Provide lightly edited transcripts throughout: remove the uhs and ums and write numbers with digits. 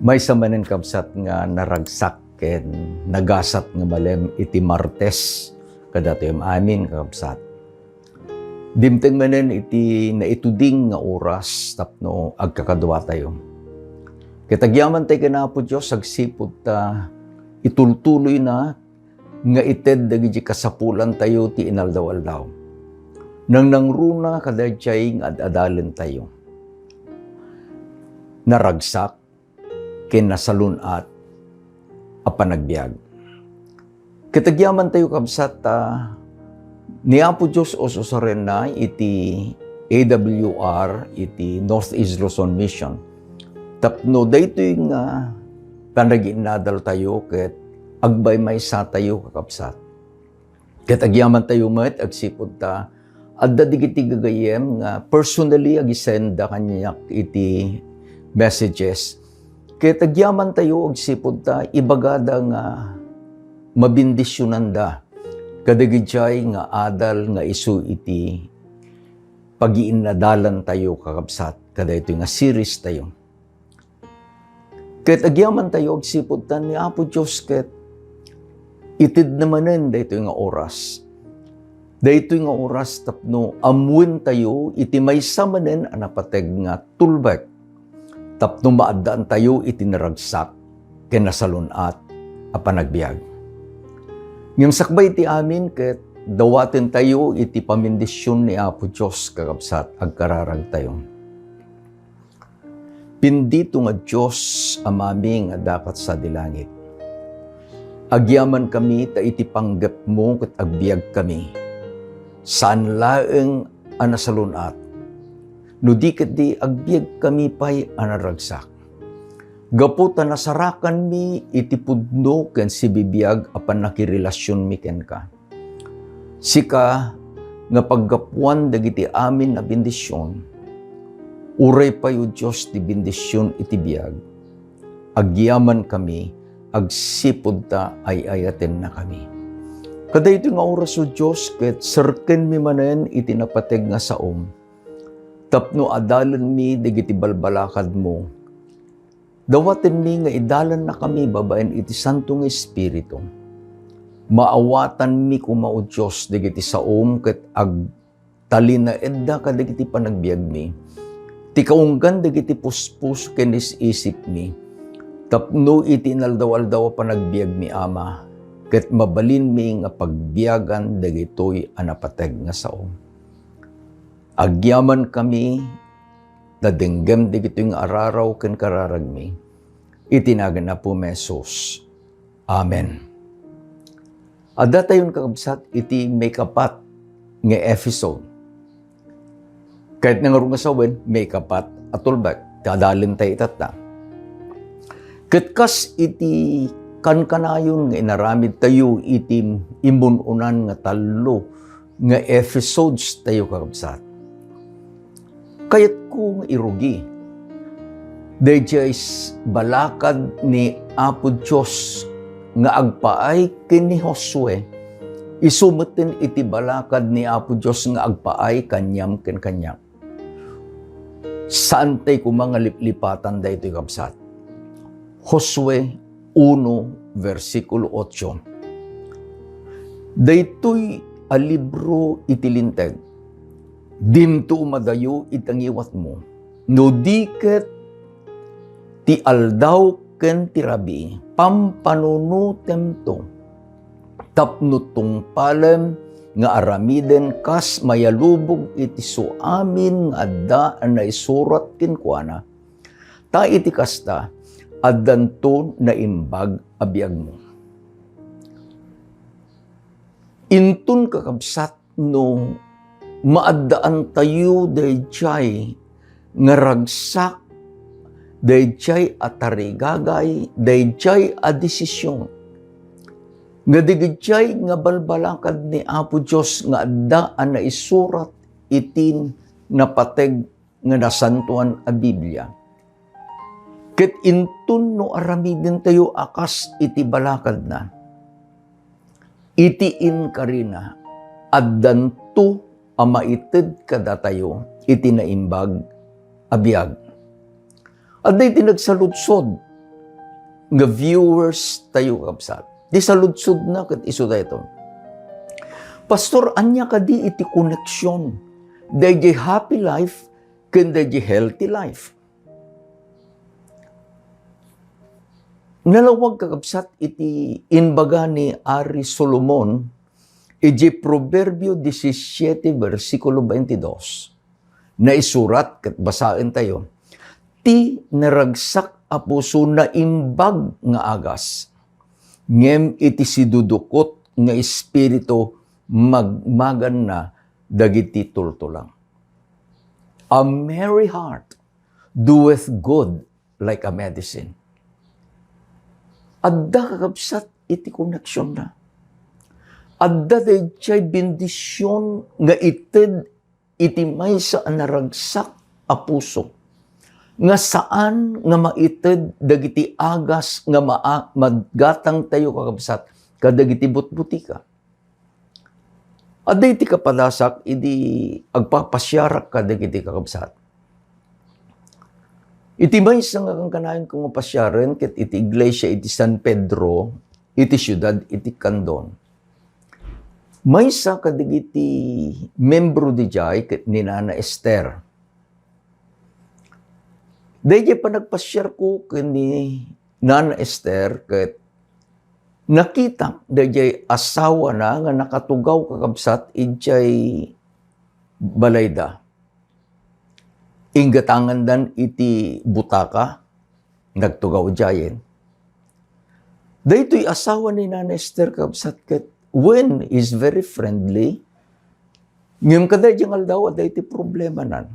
May samanen kabsat nga naragsak ken nagasat nga malem iti Martes kadatoyem amin kabsat. Dimteng manen iti naituding nga oras tapno agkakadwa tayo. Kitagyaman tayo kanapo Diyos agsipod ta itultuloy na nga ited dagiti kasapulan tayo ti inaldaw-aldaw. Nang nangruna kadayjay nga adalen tayo. Naragsak ken nasalunat a panagbiag. Kitagyaman tayo kabsat ni Apo Diyos ososaren na iti AWR, iti Northeast Luzon Mission. Tapno daytoy nga panaginadal tayo ket agbay may sa tayo kakabsat. Kitagyaman tayo met agsipod ta adda digiti gagayem nga personally agisenda kanyak iti messages. Kitagyaman tayo agsipod ta ibagada nga mabindisyonan kadagijay nga adal nga isu iti pagiinadalan tayo kakabsat kada ito nga series tayo. Ket agyaman tayo agsipod ta ni Apo Diyos ket itid namanen daytoy nga oras. Daytoy nga oras tapno amuin tayo iti maysa manen a napateg nga tulbek. Tapno maadaan tayo iti naragsak ken nasalunat a panagbiag. Ngem sakbay iti amin ket dawaten tayo iti pamindisyon ni Apo Diyos kakabsat agkararag tayo. Bendito nga Diyos amami nga dapat sa dilangit. Agyaman kami ta iti panggap mo ket agbiag kami. Saan laeng anasalunat. No di ket di agbiag kami pay anaragsak. Gapu ta nasarakan mi iti pudno ken sibibiyag apan nakirelasyon mi ken ka. Sika nga paggapuan dagiti amin na bendisyon. Uray payo Diyos ti bendisyon iti biyag. Agyaman kami, agsipod ta ay ayaten na kami. Kada ito nga oras o Diyos, ket serken mi manen iti napateg nga saom. Tapno adalan mi dagiti balbalakad mo. Dawaten mi nga idalan na kami babaen iti Santong Espiritu. Maawatan mi kumao Diyos dagiti saom ket agtalina edda kadagiti panagbiag mi. Ti kaunggan dagiti puspus ken isip mi. Tapno iti inaldaw-aldaw panagbiag mi Ama. Ket mabalin mi nga pagbiagan dagitoy a napateg nga saom. Agyaman kami dadenggem dagitoy nga araraw ken kararag mi. Itinagan na po Mesos. Amen. Adda tayon kakabsat iti may kapat nga episode. Kahit nga nga sawen, may kapat atulbak. Kadalin tayo itata. Katkas iti kankanayon nga inaramid tayo iti imununan nga talo nga episodes tayo kakabsat. Kayat ko nga irugi. Dayjay's balakad ni Apo Diyos nga agpaay ken ni Josue. Isumutin iti balakad ni Apo Diyos nga agpaay kanyam ken kanyam. Saan tayo mga liplipatan dahito kabsat? Josue 1, versikulo 8. Daytoy a libro itilinteg. Dimto umadayo itangiwat mo. No diket ti aldaw ken ti rabi. Pampanunutem to. Tapnutong palem nga aramiden kas mayalubog iti suamin nga adda na isurat kinkwana. Ta iti kasta addanto na imbag abiyag mo. Intun kakabsat no maaddaan tayo dayjay nga ragsak, dayjay atarigagay, dayjay a desisyon. Nga digidjay nga balbalakad ni Apo Diyos nga addaan na isurat itin napateg nga nasantuan a Biblia. Ket intun no aramiden tayo akas iti balakad na. Itiin karina addanto a maited kada tayo iti naimbag abiyag. Adday tinagsaludsod nga viewers tayo kabsat. Di sa ludsud na kat iso tayo. Pastor, anya ka di iti koneksyon. Dahil happy life, kanda healthy life. Nalawag kakabsat iti inbaga ni Ari Solomon, iti Proverbio 17, versikulo 22, na isurat, kat basain tayo, ti naragsak a puso na imbag nga agas, ngem iti sidudukot nga espiritu magmagan na dagiti tultulang. A merry heart doeth good like a medicine. Adda kakabsat iti koneksyon na. Adda dayjay bendisyon nga ited iti maysa a naragsak a puso. Nga saan nga maited dagiti agas nga madgatang tayo kakabsat kadagiti butbutika. Adda iti kapadasak idi agpapasyarak kadagiti kakabsat. Iti maysa nga kang kanayon kong mapasyaren ket iti iglesia iti San Pedro, iti syudad iti Candon. Maysa kadagiti membro di jay ket ni Nana Esther. Dayjay pa nagpasyar ko ken ni Nana Esther ket nakita dayjay asawa na nga nakatugaw kakabsat ijay balayda. Inggatangan dan iti butaka, nagtugaw jayen. Daytoy asawa ni Nana Esther kabsat ket when is very friendly, ngem kaday jangal daw aday iti problema nan.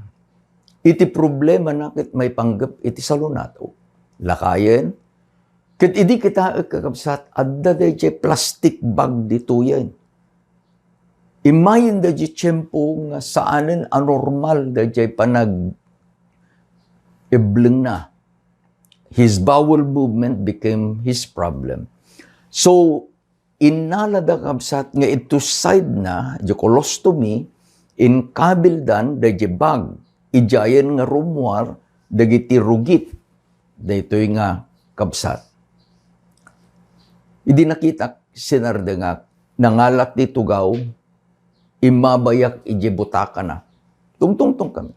Iti problema na ket may panggap iti salunato. Lakayen, ket idi kita kakabsat, adda dayjay plastic bag dituyen. Imayin dayjay tiyempo nga saanen anormal dayjay panag ibleng na. His bowel movement became his problem. So, inalada kabsat nga ito side na, di colostomy, in kabildan, da bag, ijayan nga rumwar, dagiti rugit, da ito'y nga kabsat. Idi nakita, sinarda nga, nangalat di tugaw, imabayak iji butaka na. Tungtungtong kami.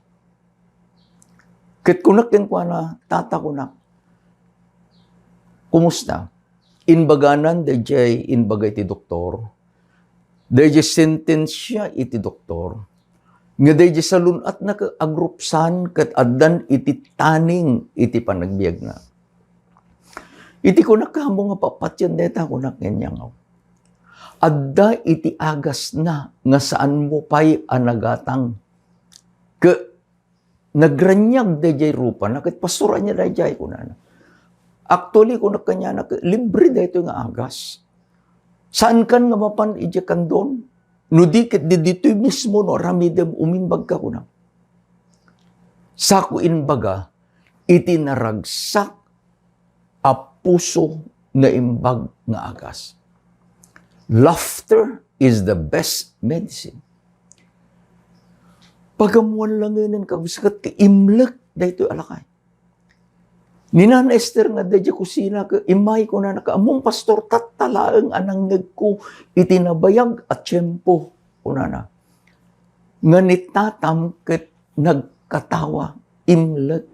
Ket kunak din ko na, tata kunak. Kumusta? Inbaganan, dayjay inbaga iti doktor. Dayjay sentensya iti doktor. Nga dayjay salunat na agrupsan ket addan iti taning iti panagbiag na. Iti kunak kamo nga papatyan deta kunak ngenyangaw. Adda iti agas na nga saan mo pa'y anagatang. Nagranyag dayjay rupa, nakit pastoran niya dayjay ko na. Actually, kung nakanya na, libre dayto nga agas. Saan kan nga mapan ijakan doon? No dikit dito mismo no, ramidem umimbag ka ko na. Sa inbaga, itinaragsak a puso na imbag nga agas. Laughter is the best medicine. Pagamuan lang ngayon kagusakat ka imlek dahito alakay. Ni Nana Esther nga dadya kusina ka imay ko na nakaamong pastor tatalaang anang ko itinabayag at tiyempo unana. Nga nitatam ket nagkatawa imlek.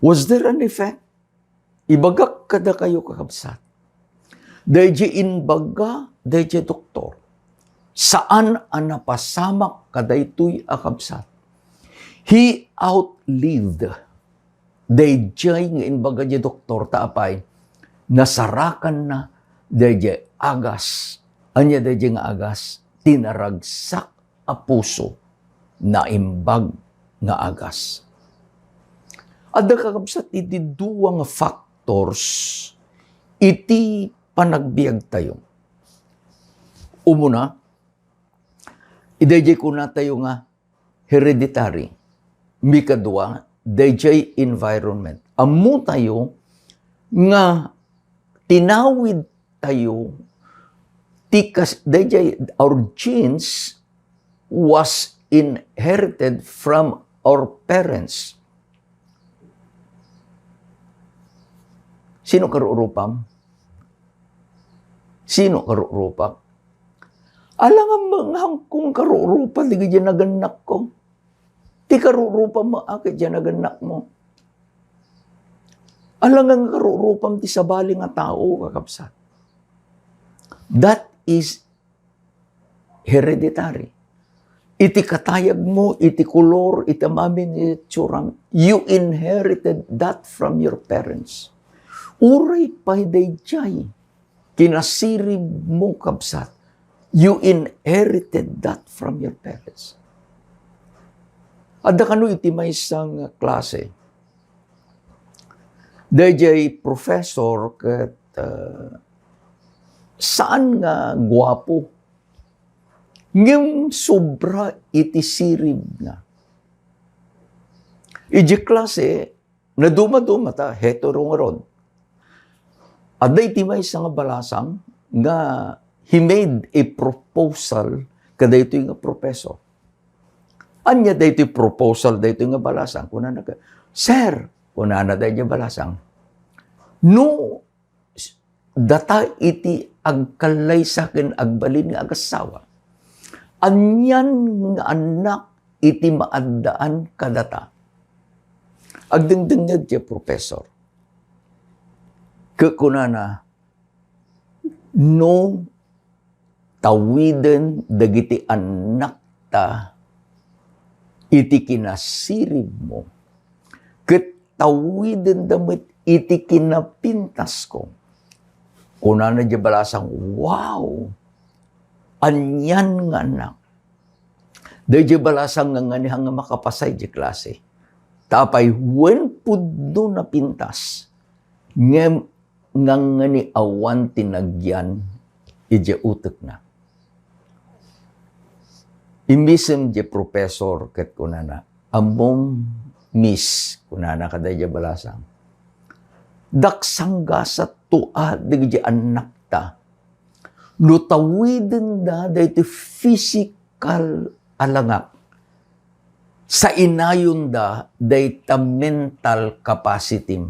Was there an effect? Ibagak kada kayo kakabsat. Dadya inbaga, dadya doktor. Saan ang napasamak kadaytoy akabsat? He outlived. Dayjay nga inbaga di doktor taapay, nasarakan na dayjay agas. Anya dayjay nga agas, tinaragsak a puso na imbag nga agas. Adda kakabsat iti duwa nga factors iti panagbiag tayo. Umuna, idayjay ko na tayo nga hereditary. Mikadwa, dayjay environment. Amo tayo nga tinawid tayo tikas dayjay our genes was inherited from our parents. Sino karurupam? Sino karurupam? Alangan mga hangkong karurupam, di ka dyan naganak ko. Ti karurupam mo, akit dyan naganak mo. Alangan karurupam ti sabali nga tao, kakabsat. That is hereditary. Iti katayag mo, iti kulor, iti mamin, iti tsuram. You inherited that from your parents. Uray pa'y dayjay. Kinasirib mo, kabsat. You inherited that from your parents. Adda kanu iti may isang klase. Dayjay professor kat saan nga gwapo. Ngem sobra iti sirib na. Iji klase, na duma-duma ta, hetero nga rod. At iti may isang balasang nga he made a proposal kada ito nga professor. Anya da ito proposal da ito nga balasang. Kuna na ka, Sir, kuna na da ito balasang. No, data iti agkalay sa akin agbalin nga agasawa. Anyan nga anak iti maandaan kadata. Agdengdeng nga di professor. Kakunana, no tawiden dagiti anak ta iti kinasirib mo. Ket tawiden damit iti kinapintas ko. Kunana di balasang, wow! Anyan nga anak. Dahil balasang nga nganihang nga makapasay di klase. Tapay, when pudno na pintas, nga ngani awan tinagyan, ije utek na. Imbisem di professor ket kunana, among miss, kunana kada di balasang, daksangga sa tua, di anak ta, lutawiden da dahito physical alangak. Sa inayon da dahito mental capacity.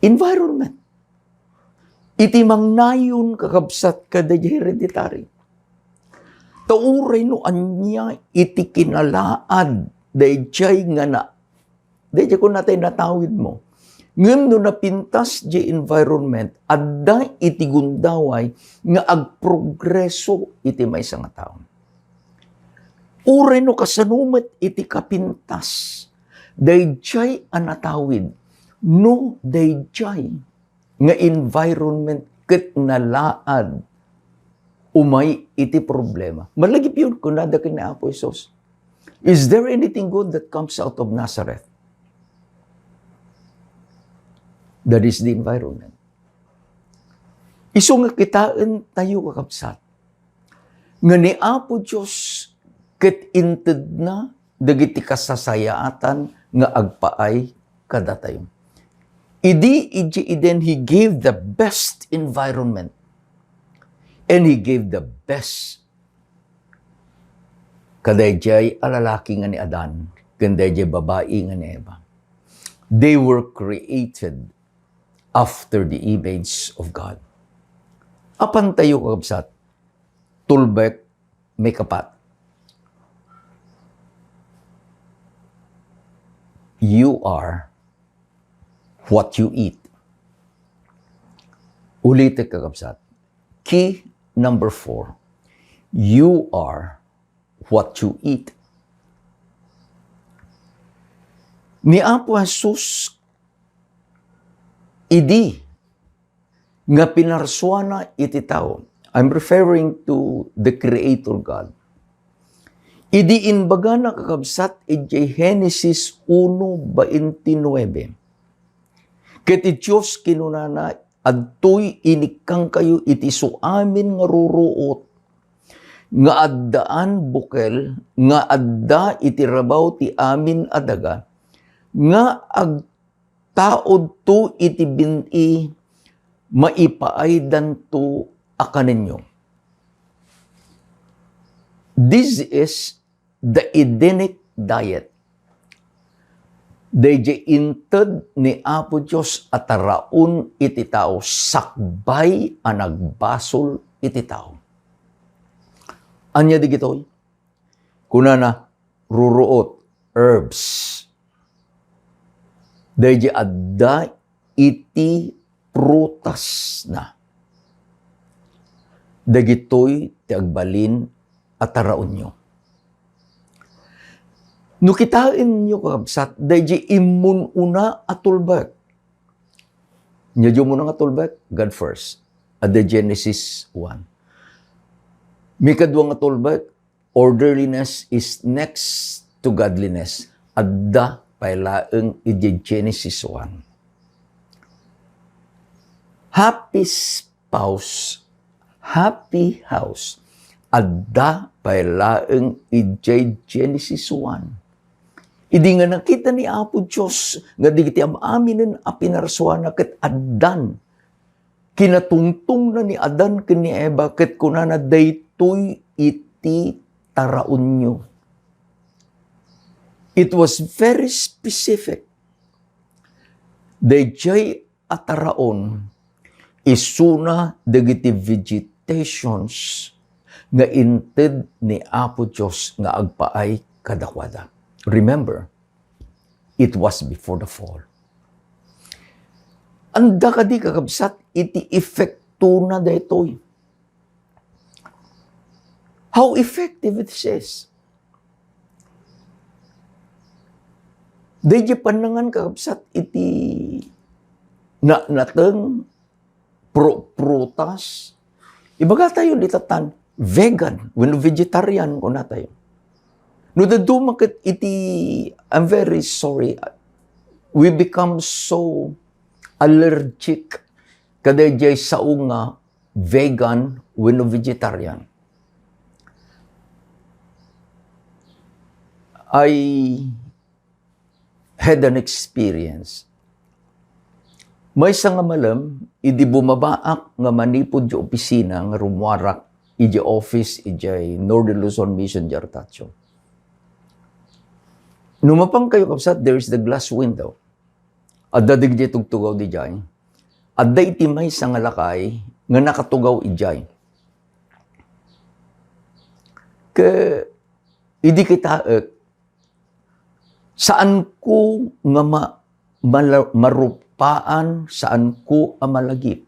Environment. Iti mangnayon kakabsat kada hereditary. Tauray no anya iti kinalaad dahito nga na. Dahito ko natin natawid mo. Ngem no napintas di environment, adda iti gundaway nga agprogreso iti maysa nga tawo. Uray no kasanumet iti kapintas, dayjay anatawid, no dayjay nga environment ket nalaad umay iti problema. Malagip yun kung nadakin na Apo Isos. Is there anything good that comes out of Nazareth? That is the environment. Iso nga kitaan tayo kakabsat. Nga ni Apo Diyos ket inted na dagiti kasasayaatan nga agpaay kada tayo. Iden He gave the best environment. And He gave the best. Kadayjay alalaki nga ni Adan, kandayjay babae nga ni Eva. They were created after the image of God. Apan tayo kakabsat, tulbek may kapat. You are what you eat. Ulitin kakabsat. Key number 4. You are what you eat. Ni Apo Jesus idi nga pinarswana iti tao. I'm referring to the Creator God. Idi inbaga na kakabsat iti Genesis 1:29. Ket iti Diyos kinunana adtoy inikang kayo iti suamin nga ruruot nga addaan bukel nga adda iti rabaw ti amin adaga nga taod to iti bini maipaaydan to akaninyo. This is the Edenic diet. Dayjay inted ni Apo Diyos at taraon iti tao, sakbay ang nagbasol iti tao. Anya di gitoy? Kunana, ruruot, herbs. Dayjay adda iti prutas na. Dagitoy ti agbalin at taraon nyo. No kitain nyo kakabsat, dayjay imun una atulbek. Nyadyo mo na atulbek, God first. At the Genesis 1. Mikadwang atulbek, orderliness is next to godliness. Adda pailaeng iti Genesis 1. Happy spouse, happy house. Adda pailaeng iti Genesis 1. Idi nga nakita ni Apo Diyos, nga di kiti amaminin a pinarsuana ket addan. Kinatungtong na ni Adan ken ni Eva ket kunana daytoy iti taraon nyo. It was very specific. Dayjay a taraon isuna dagiti vegetations nga inted ni Apo Diyos nga agpaay kadakwada. Remember, it was before the fall. Anda ka di kakabsat, iti effecto na daytoy. How effective it is. Dayjay panangan kakabsat, iti nateng prutas. Ibaga tayo ditatan, vegan, when vegetarian ko na tayo. No, the dumakit iti, I'm very sorry, we become so allergic kada jay sao nga vegan wenno vegetarian. I had an experience. May nga malam, idi bumabaak nga manipod di opisina nga rumwarak iji office iji Northern Luzon Mission Jartacho. Numapang kayo kapsat, there is the glass window. At dadig di tugtugaw di jay. At da iti may sa nga lakay, nga nakatugaw ijay. Ke, idi kita, saan ko nga marupaan, saan ko amalagip.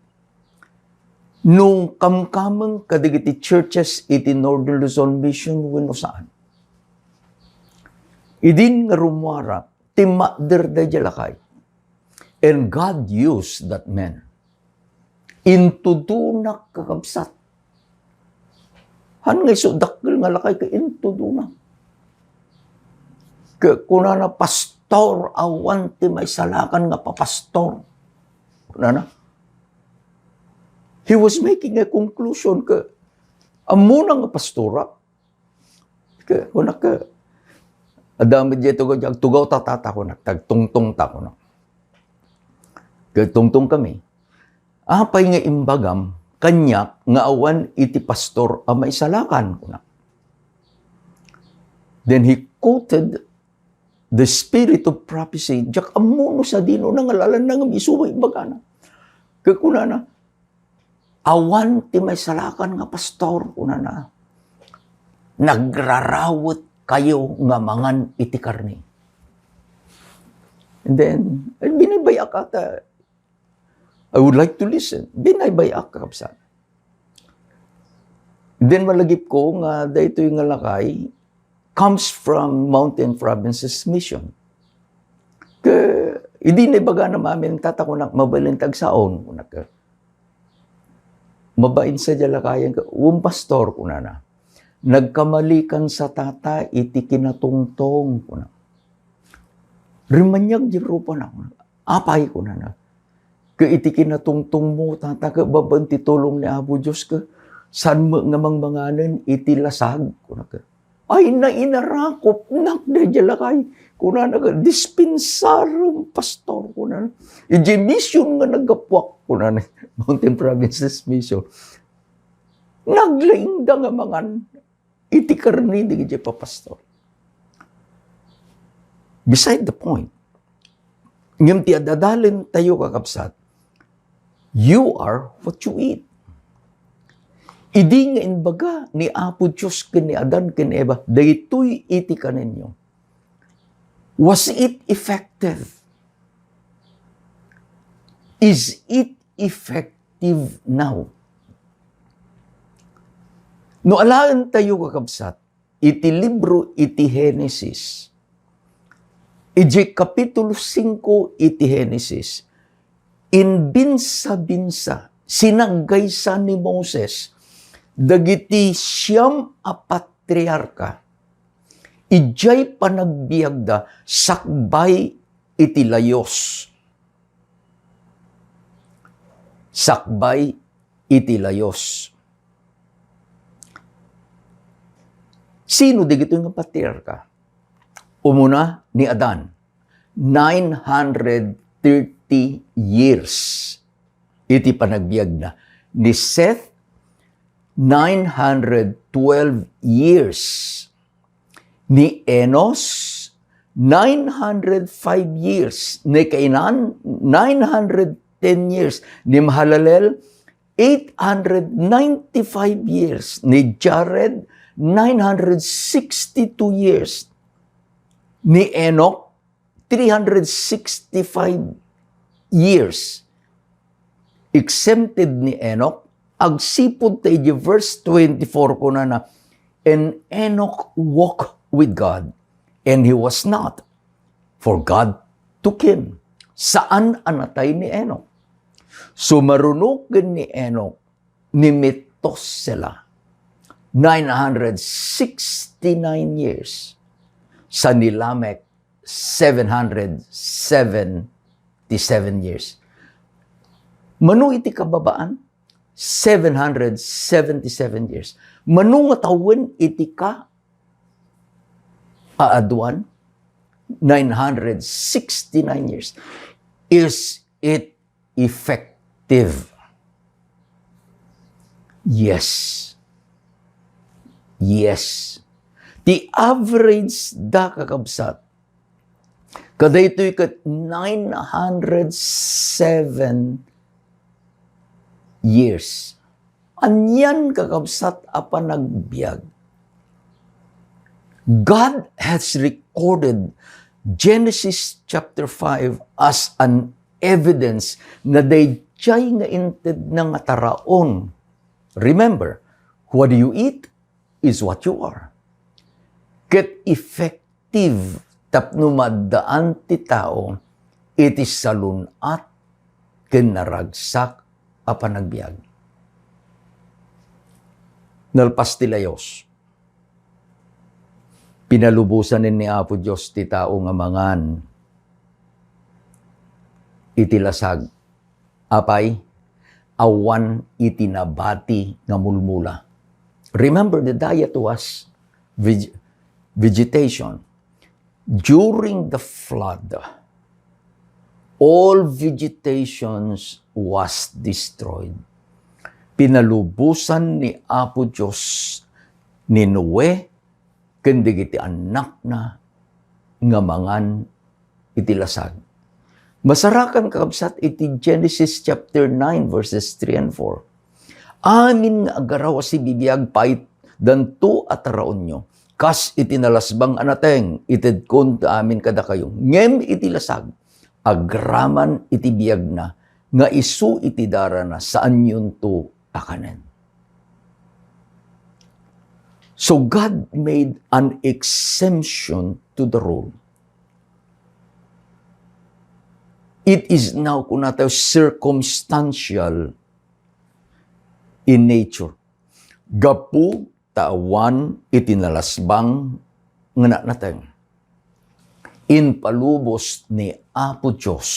Nung kamkamang kadigiti churches iti Northern Luzon Mission, wano saan. Idin nga rumwara, timakder da jalakay. And God used that man into dunak kakabsat. Han nga iso dakil nga lakay ka into dunak. Kunana pastor, awan ti may salakan nga papastor. Kunana. He was making a conclusion ka, amuna nga pastora. Kuna ka, adami dito ko, tugaw tatata ko na, tagtungtong ta ko na. Tungtong kami. Apay nga imbagam, kanyak nga awan iti pastor amay salakan ko na. Then he quoted the spirit of prophecy. Jak amuno sa dino nang alalan na nga misubay bagana. Kakuna na, awan ti may salakan nga pastor kuna na. Nagrarawat kayo nga mangan iti karni. And then, binabayak ata. I would like to listen. Binabayak kapsat. Then malagip ko nga dayto yung lakay comes from Mountain Provinces Mission. Hindi na ibaga na mamin tatakunak mabalintag saon. Mabain sa jalakayan ka, pastor kuna na. Nagkamalikan sa tata, iti kinatungtong ko na. Rimanyag di rupa na. Apay ko na. Ka iti kinatungtong mo, tata ka babanti tulong ni Apo Diyos ka. San mo nga manganganan, iti lasag ko na ka. Ay na inarakop, nakdajalakay. Kuna na ka, dispensarum pastor ko na. Iji mission nga nagapwak ko na. Mountain Provinces Mission. Naglaing da nga mangan. Iti karni di kaya papastor. Beside the point, Ngem ti adadalen tayo kakabsat, you are what you eat. Idi nga inbaga ni Apo Diyos ken ni Adan ken Eva, daytoy iti kaninyo. Was it effective? Is it effective now? No alaan tayo kakabsat, iti libro iti Genesis, iti kapitulo 5 iti Genesis, inbinsa-binsa, sinaggaysa ni Moses, dagiti siyam a patriarka, ijay panagbiagda, sakbay iti layos. Sakbay iti layos. Sino digito yung patriarka? Umuna ni Adan, 930 years. Iti panagbiag na. Ni Seth, 912 years. Ni Enos, 905 years. Ni Kainan, 910 years. Ni Mahalalel, 895 years. Ni Jared, 962 years. Ni Enoch, 365 years. Exempted ni Enoch, agsipod tayo verse 24 ko na and Enoch walked with God, and he was not, for God took him. Saan anatay ni Enoch? Sumarunugan ni Enoch ni Methuselah, 969 years. Sa ni Lamech, 777 years. Manu iti kababaan? 777 years. Manu nga tawen iti ka aaduan? 969 years. Is it effective? Yes. Yes. The average da kakabsat, kada ito'y 907 years. Anyan kakabsat apa nagbiag. God has recorded Genesis chapter 5 as an evidence na dayjay nga inted na nga taraon. Remember, what you eat is what you are. Ket effective tapno maddaan ti tao, iti salunat ken naragsak a panagbiag. Nalpas ti layos. Pinalubusan ni Apo Diyos ti tao nga mangan. Iti lasag. Apay, awan iti nabati nga mulmula. Remember, the diet was vegetation. During the flood, all vegetations was destroyed. Pinalubusan ni Apo Diyos ni Noe, kundi iti anak na nga mangan iti lasag. Masarakan kakabsat iti Genesis chapter 9 verses 3 and 4. Amin nga agaraw si bibiyag pait danto at raon nyo. Kas iti nalasbang anateng, ited kon amin kada kayo. Ngem iti lasag, agraman iti biyag na, nga isu iti dara na, saan yun to akanen. So God made an exemption to the rule. It is now kunataw circumstantial in nature. Gapu tawan itinalasbang nga natin. In palubos ni Apo Diyos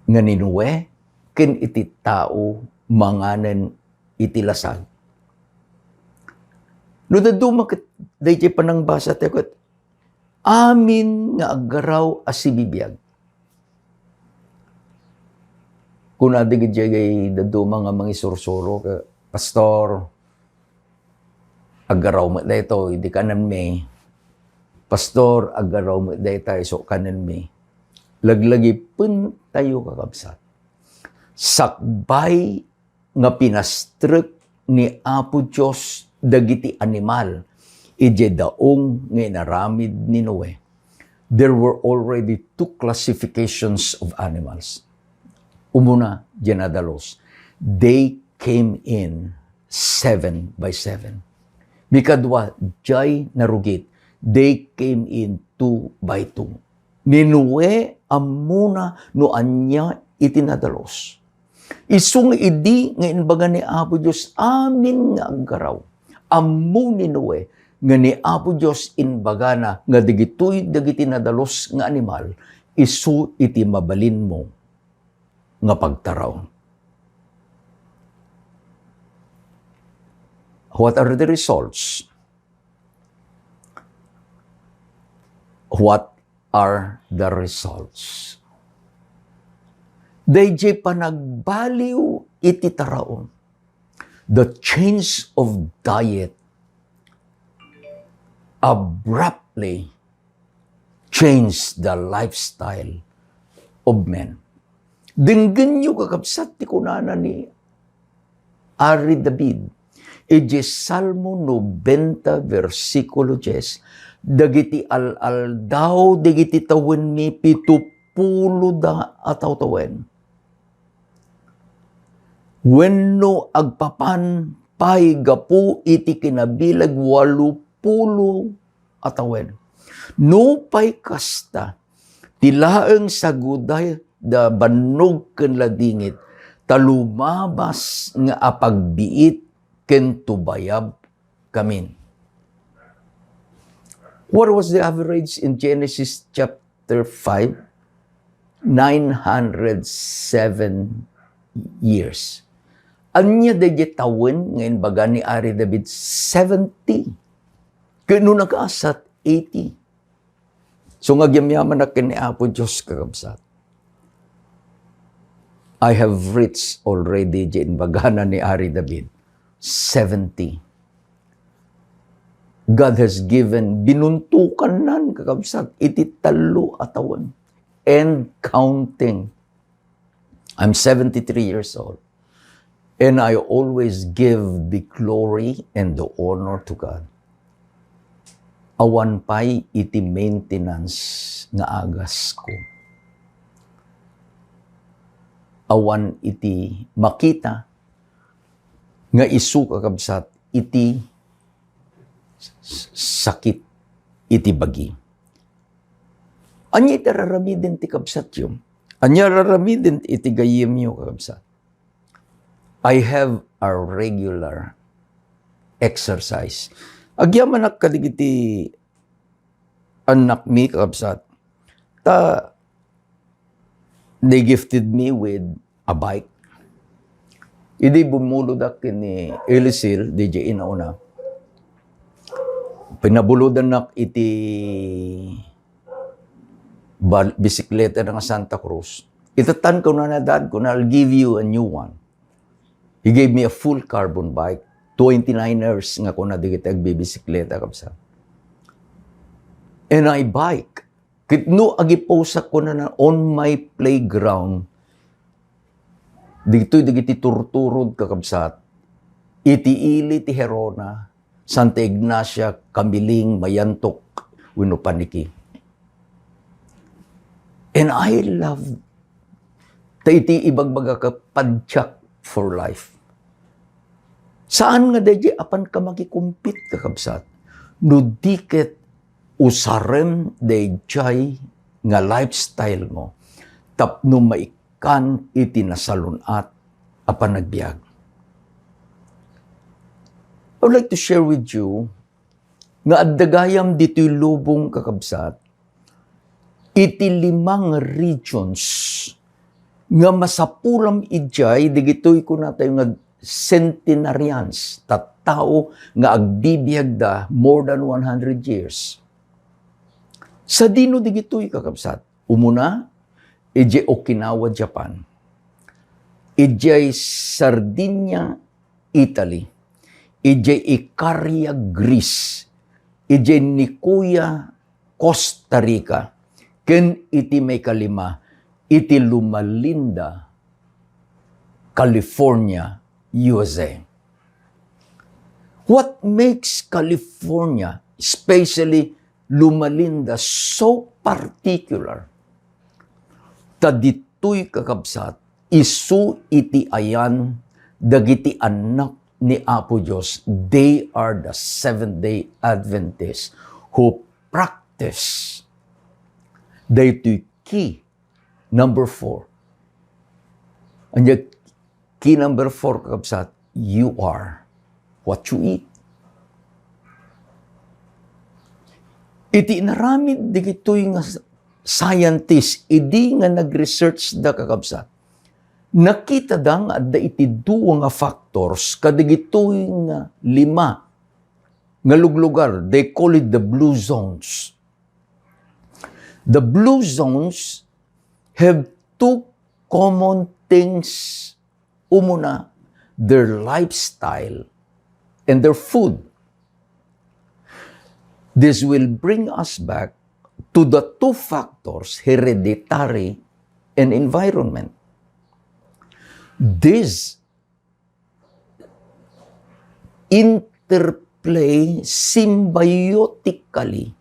nga ninuwe ken iti tao manganen iti lasag. No dadumakit dayjay panangbasa tekot amin nga agaraw asibibiyag. Kung nadigidjay daduma nga mangisursuro ka pastor, agaraw mo dayto, hindi kanan may. Pastor, agaraw mo dayto, so kanan may. laglagi pun tayo kakabsat. Sakbay nga pinastrek ni Apo Diyos dagiti animal, ije daong nga inaramid ni Noe. There were already two classifications of animals. Umuna, genadalos. They came in 7 by 7. Mikadwa, jay narugit. They came in 2 by 2. Ni Noe, amuna no anya itinadalos. Isung idi nga inbaga ni Apo Diyos amin nga aggaraw. Ammo ni Noe nga ni Apo Diyos inbaga na nga digitoy dagiti nadalos nga animal isu iti mabalin mo nga pagtaraw. What are the results? What are the results? Dayjay panagbaliw iti taraon. The change of diet abruptly changed the lifestyle of men. Dinggan nyo kakabsat ti kunana ni Ari David. Ije Salmo 90 versikulo 10. Dagiti al daw, dagiti tawen mi 70 da ataw tawen. Wenno agpapan pay gapu iti kinabilag 80 atawen. No pay kasta tilaeng saguday da bannog ken ladingit talumabas nga apagbiit ken tubayab kamin. What was the average in Genesis chapter 5? 907 years. Anya dayjay tawen ngayon baga ni Ari David 70. Kano nag-asat 80. So ngagyamyaman na ken ni Apo Diyos kakabsat. I have reached already din baga na ni Ari David 70. God has given binuntukan nan kakabsat iti 3 atawan and counting. I'm 73 years old. And I always give the glory and the honor to God. Awan pay iti maintenance nga agas ko. Awan iti makita nga isu kakabsat iti sakit iti bagi. Anya iti raramidin ti kabsat yun. Anya raramidin iti gayim yun kakabsat. I have a regular exercise. Agyaman ak kadigiti anak mi kakabsat. They gifted me with a bike. Idi bumuludak ni Elisil, DJ inauna. Pinabuludan nak iti bisikleta ng Santa Cruz. Itatan ko na dad ko na I'll give you a new one. He gave me a full carbon bike. 29 years nga ko na digit agbibisikleta kapsa. And I bike. Kitno agiposak ko na on my playground. Digiti turturod kakabsat. Iti-ili ti Herona. Santa Ignacia, Kamiling, Mayantok, Winopaniki. And I love iti ibagbaga ka padyak for life. Saan nga dahi apan ka makikumpit kakabsat? No diket usarem dahi nga lifestyle mo. Tapno maikan iti nasalunat apan nagbiag. I would like to share with you nga addagayam dito'y lubong kakabsat iti 5 regions nga masapulam ijay digitoy ko na tayo nga centenarians tattao nga agbibiyag da more than 100 years. Sa dino digitoy kakabsat. Umuna, ijay Okinawa, Japan. Ijay Sardinia, Italy. Ijay Icaria, Greece. Ijay Nicoya, Costa Rica. ken iti may kalima, iti Lumalinda, California, USA. What makes California, especially Lumalinda, so particular? Ta ditoy kakabsat, isu iti ayan, dagiti anak ni Apo Diyos, they are the Seventh-day Adventists who practice. Dito'y key number 4. Anya key number 4 kakabsat, you are what you eat. Iti naramid di kito'y nga scientist, idi nga nag-research da kakabsat. Nakita da nga da iti duwa nga factors, kadigito'y nga 5 nga luglugar. They call it the blue zones. The blue zones have 2 common things. Umuna, their lifestyle and their food. This will bring us back to the 2 factors, hereditary and environment. This interplay symbiotically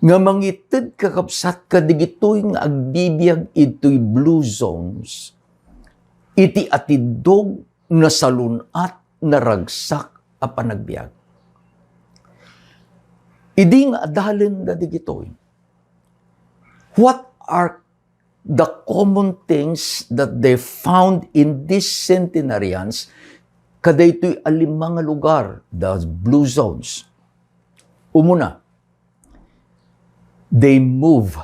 nga mangitid kakabsat kadigitoy nga agbibiyag ito'y blue zones, iti atidog na salunat na ragsak a panagbiag. Idi nga adalin da digitoy. What are the common things that they found in these centenarians kada ito'y 5 nga lugar, the blue zones? Umuna, they move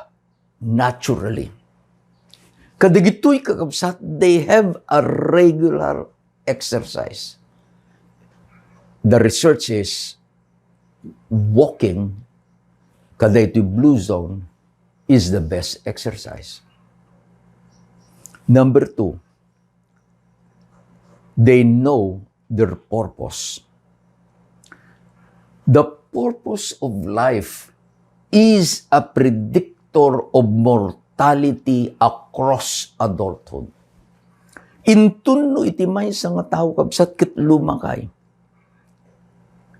naturally. Kadigitoy kakabsat, they have a regular exercise. The research is walking, kada ito'y blue zone, is the best exercise. Number 2, they know their purpose. The purpose of life is a predictor of mortality across adulthood. Intun no iti maysa nga tao kabsat ket lumakay.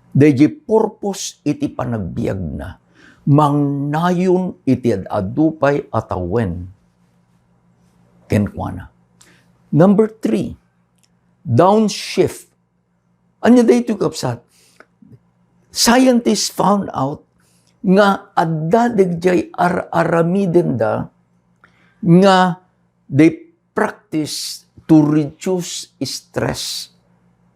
Dayjay purpose iti panagbiag na, mangnayon iti adupay atawen kenkwana. Number 3, downshift. Anya dayto kapsat? Scientists found out nga adda dayjay aramiden da nga they practice to reduce stress.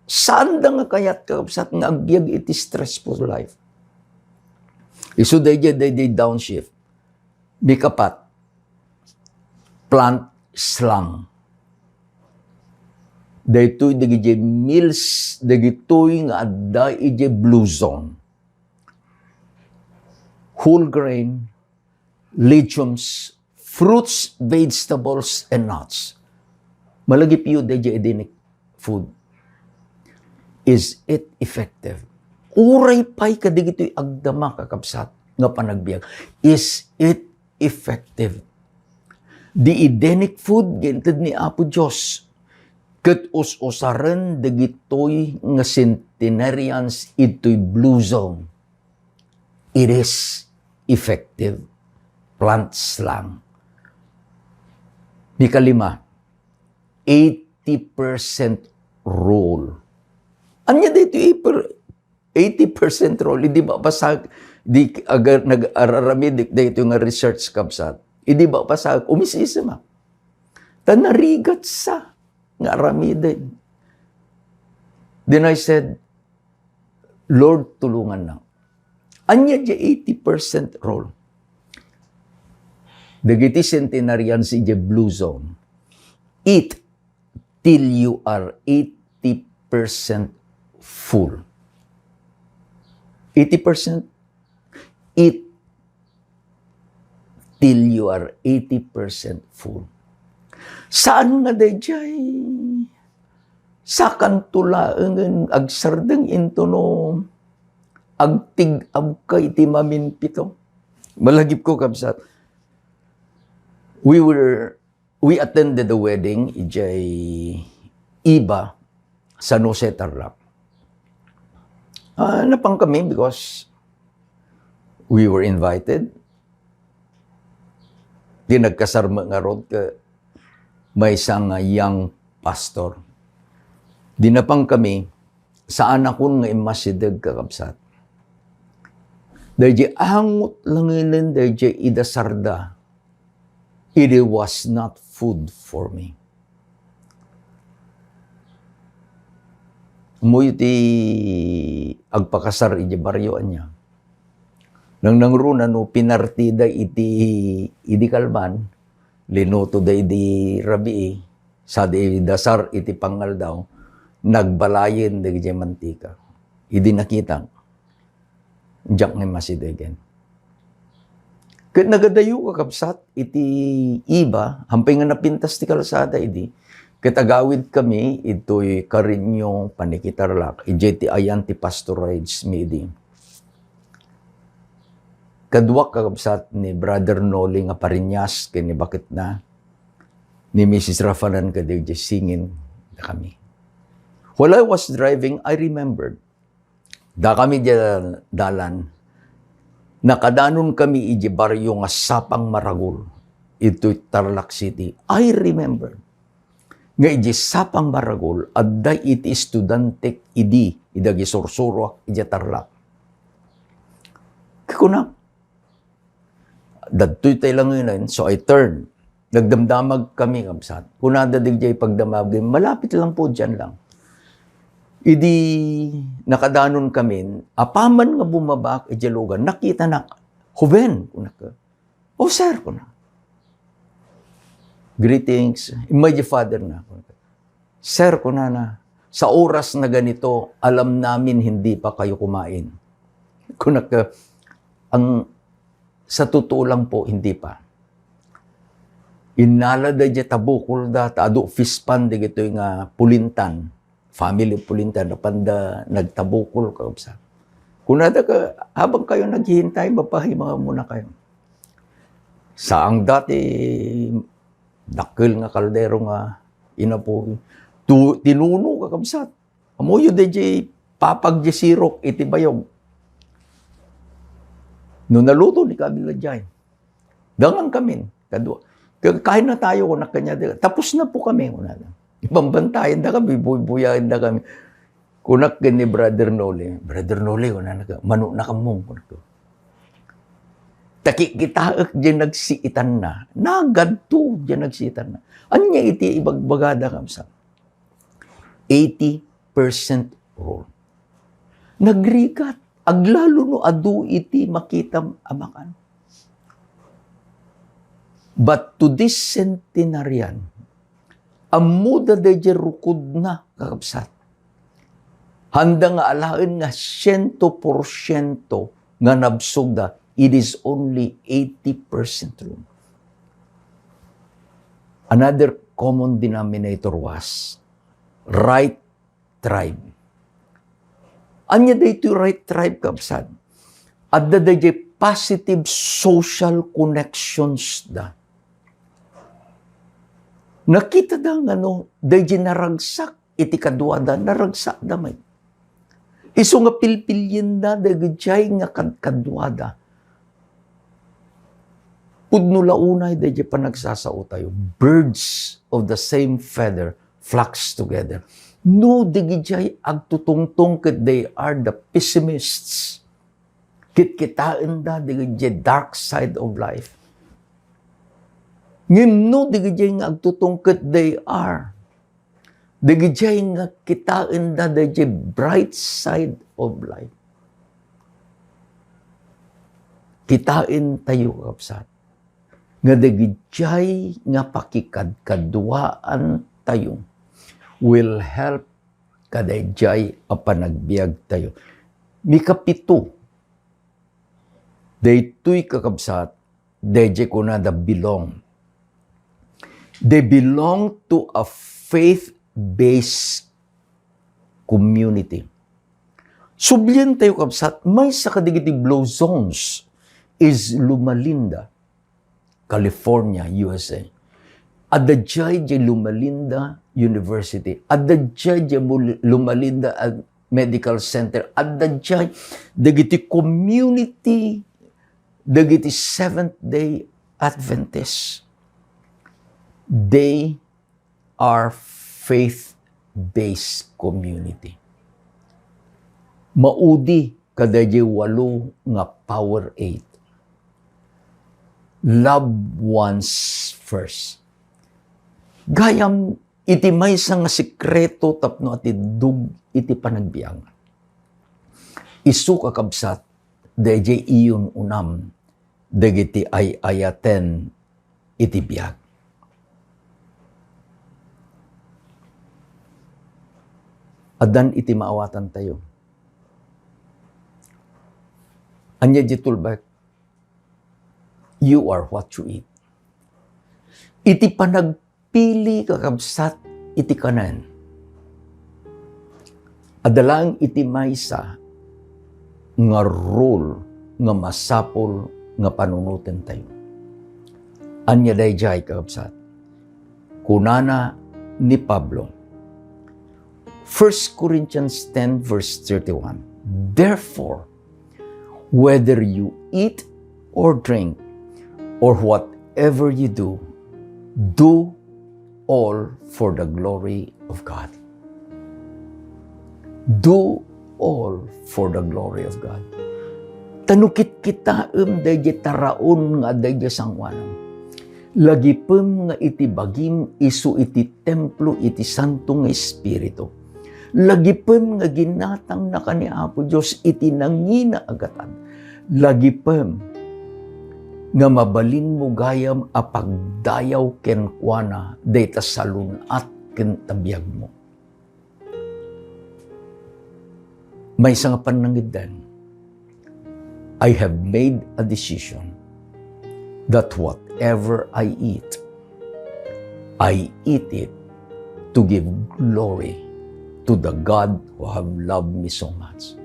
Saan da nga kayat kakabsat nga agbyag iti stressful life? Isu dayjay downshift. Mikapat, plant slang. Daytoy dagiti meals, dagitoy nga adda iti blue zone. Whole grain, legumes, fruits, vegetables, and nuts. Malagip yun dayjay edenic food. Is it effective? Uray pa'y kadigito'y agdama kakabsat nga panagbiag. Is it effective? Di Edenic food, gintid ni Apo Diyos. Ket us-usaran dagitoy nga centenarians ito'y blue zone. It is effective. Plants lang. Ikalima, 80% rule. Anya dito 80% role, hindi ba pasag, di agar nag-araramid dito nga research kabsat, hindi ba pasag, umisisa ma. Tanarigat sa nga aramidin. Then I said, Lord, tulungan na. Anya di 80% role. Dagiti centenarian si the blue zone. Eat till you are 80% full. 80%. Eat till you are 80% full. Saan nga dayjay? Sakan tulaengen agsardeng into no agtig abkay ti maminpito. Malagip ko kabsat. we attended the wedding, ijay iba, San Jose, Tarlac. Napang kami because we were invited. Di nagkasarma nga rod ka may isang young pastor. Di napang kami, saan ako nga imasidag kakabsat. Dahil angot langinin, dahil idasarda. It was not food for me. Umuyti agpakasar iti baryoan niya. Nang nangruna no pinartida iti kalban, linuto da iti rabii, sa di dasar iti pangal daw, nagbalayin da iti mantika. Idi nakita, diyak nga masidegen. Kat nagadayo kakabsat, iti iba, hampay nga napintas ti kalsada, iti, kat agawid kami, ito'y karinyong panikitarlak, iti ti ayan ti pastorage midi. Kadwak kakabsat ni Brother Noli nga parinyas, kani bakit na, ni Mrs. Rafalan kadi singin na kami. While I was driving, I remembered, da kami dalan, nakadanon kami iji baryo nga Sapang Maragul. Ito'y Tarlac City. I remember. Nga iji Sapang Maragul, adday iti estudantek idagi sursuro, iji Tarlac. Kikuna, dadto'y tayo lang yun, so I turned. Nagdamdamag kami, kabsat. Kunada digay pagdamag, malapit lang po dyan lang. Idi nakadanon kami, apaman nga bumabak, idialogan, nakita na, Juven, oh sir, kuna. Greetings, my father na. Sir, kuna na, sa oras na ganito, alam namin hindi pa kayo kumain. Kuna ka, sa totoo lang po, hindi pa. Inala da dya tabukol da, ado fispan da gito nga pulintan. Family pulintan, napanda nagtabukol ka. Kunada ka, habang kayo naghihintay, mapahimaga muna kayo. Saang dati, dakil nga kaldero nga, inapo, tinuno ka kabsat. Amoyo de jay, papag jay sirok, iti bayog. No naluto ni kabila dyan. Dangang kami, kadwa. Kahit na tayo, kunak kanya, tapos na po kami, kunada. Ibang bantayan na kami, buyahin na kami. Kunak ni Brother Noli. Brother Noli, manu na kamong. Takikitaak dyan nagsiitan na. Nagadto dyan nagsiitan na. Anya iti ibagbagada kamsa. 80% rule. Nagrigat. Aglalo no adu iti makitam amakan. But to this centenarian, amuda de rukod na kakabsat. Handa nga alain nga 100% nga nabsugda, it is only 80% room. Another common denominator was right tribe. Anya da ito right tribe kabsat? At da positive social connections da. Nakita da nga dahil naragsak, iti kadwada, naragsak damay. Iso nga pilpilyin da, dahil nga kadwada. Pudno launay, dahil pa nagsasao tayo. Birds of the same feather flocks together. No, dahil agtutungtong kat they are the pessimists. Kitkitain da, dahil dark side of life. Ngimno, digijay nga agtutungkit they are. Digijay nga kitain da digijay bright side of life. Kitain tayo kapsat. Nga digijay nga pakikadkaduaan tayo will help kadayjay a panagbiag tayo. Mikapito, daytoy kakabsat, dayjay ko na da belong. They belong to a faith-based community. Sublian tayo kabsat, may sa kadigiti blow zones is lumalinda California, USA. Adadjay di Lumalinda University. Adadjay di Lumalinda Medical Center. Adadjay dagiti community, dagiti Seventh-day Adventists. They are faith-based community. Maudi kadayjay 8 nga Power 8. Love ones first. Gayam iti maysa nga sikreto tapno ati dug iti panagbiang. Isu kakabsat dayjay iyon unam dagiti ay ayaten iti biag. Adan iti maawatan tayo. Anya di tulbak, you are what you eat. Iti panagpili kakabsat iti kanan. Adalang iti maysa nga role nga masapol nga panunutin tayo. Anya dayjay kakabsat. Kunana ni Pablo, 1 Corinthians 10 verse 31. Therefore, whether you eat or drink or whatever you do, do all for the glory of God. Do all for the glory of God. Tanukit kita dayjay taraon nga dayjay sangwanam. Lagi pem nga iti bagim isu iti templo iti santo nga espiritu. Lagi pem nga ginatang na kani Apo Diyos iti nangina agatan. Lagi pem nga mabalin mo gayam apagdayaw ken kuana dayta salunat ken tabiyag mo. May nga panangiddan, I have made a decision that whatever I eat it to give glory to the God who have loved me so much.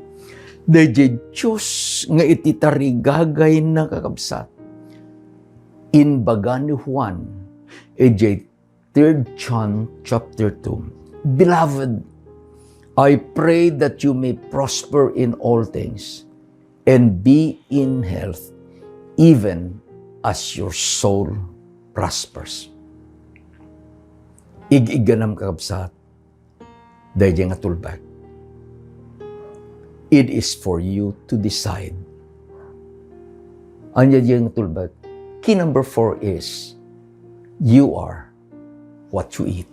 Dayjay Diyos nga iti tarigagay na kakabsat. In baga ni Juan, ejay 3 John chapter 2. Beloved, I pray that you may prosper in all things and be in health, even as your soul prospers. Ig-iganam kakabsat. Dayjay nga tulbak. It is for you to decide. Anya dayjay nga tulbak. Key number 4 is, you are what you eat.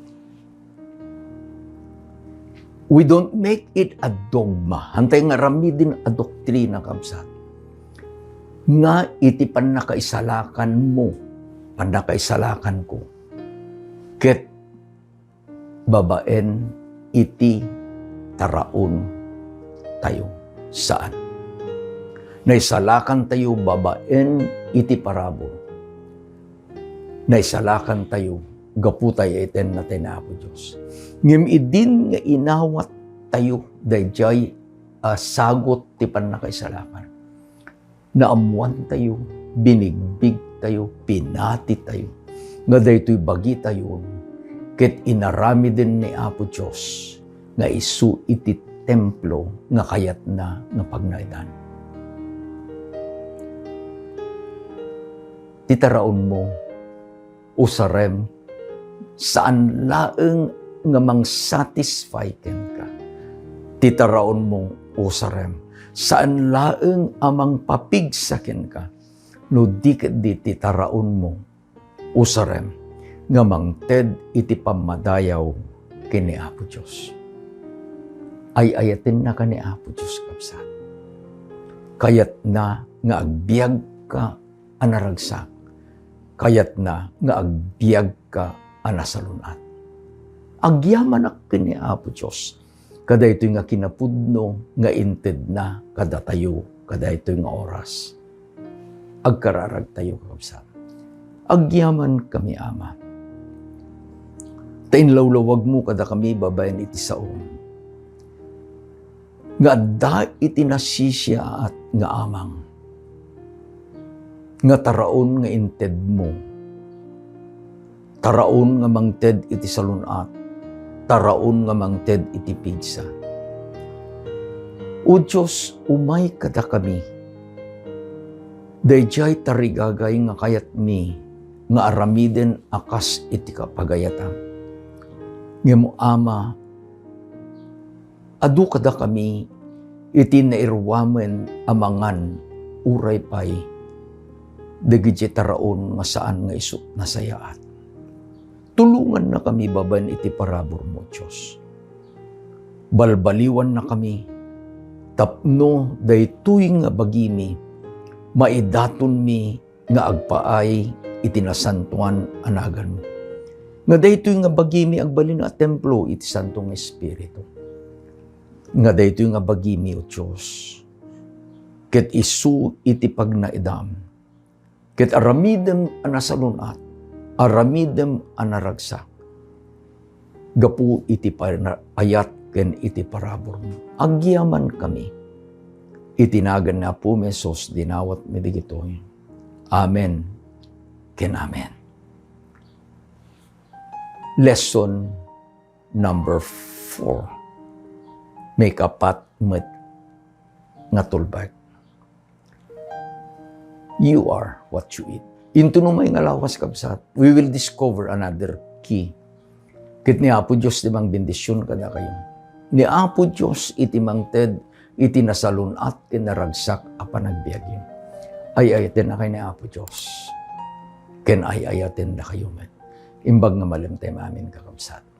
We don't make it a dogma. Hantay nga rami din a doktrina kabsat. Nga iti panakaisalakan mo, panakaisalakan ko. Ket babaen iti taraon tayo. Saan? Naisalakan tayo babaen iti parabol. Naisalakan tayo gaputay iten na Apo Diyos. Ngem idin nga inawat tayo dayjay sagot ti panakaisalakan. Naamuan tayo, binigbig tayo, pinati tayo. Nga daytoy bagi tayo ket inarami din ni Apo Diyos nga isu iti templo nga kayat na nga pagnaidan. Titaraon mo, usarem, saan laeng nga mang-satisfy ken ka. Titaraon mo, usarem, saan laeng amang papigsaken ka. No di titaraon mo, usarem, nga mangted iti pamadayaw kini Apo Diyos. Ay ayatin na ka ni Apo Diyos kapsat. Kayat na nga agbiag ka anaragsak. Kayat na nga agbiag ka anasalunat. Agyaman ak kini Apo Diyos. Kada ito nga kinapudno nga inted na kada tayo, kada ito nga oras. Agkararag tayo kapsat. Agyaman kami Ama. Tainlawlawag mo kada kami babayan iti saom. Nga da iti nasisya at nga amang. nga taraon nga inted mo. Taraon nga mangted iti salunat. Taraon nga mangted iti pigsa. O Diyos, umay kada kami. Dayjay tarigagay nga kayat mi, nga aramiden akas iti kapagayatan. Nga mo ama, adu kada kami, iti nairwamen amangan uray pay, dagiti taraon nga saan nga iso nasayaat. Tulungan na kami baban iti parabor mo, Diyos. Balbaliwan na kami, tapno daytoy nga bagimi, maidaton mi nga agpaay iti nasantuan anagan mo. Nga daytoy nga bagimi agbalin at templo iti Santong Espiritu. Nga daytoy nga bagimi o Diyos. Ket isu iti pagnaidam. Ket aramidem anasalunat. Aramidem anaragsak. Gapu iti ayat ken iti parabor mo. Agyaman kami. Itinagan na po mesos dinawat medigitoy. Amen ken amen. Lesson number 4. May kapat met nga tulbag. You are what you eat. Into no may nga lawas kabsat, we will discover another key. Kit ni Apo Diyos di mang bendisyon kada kayo. Ni Apo Diyos iti mangted, iti nasalunat, kinaragsak, apan nagbiagyo. Ay ayatin na kayo ni Apo Diyos. Ken ay ayatin na kayo met. Imbag nga malimtay amin kakabsat.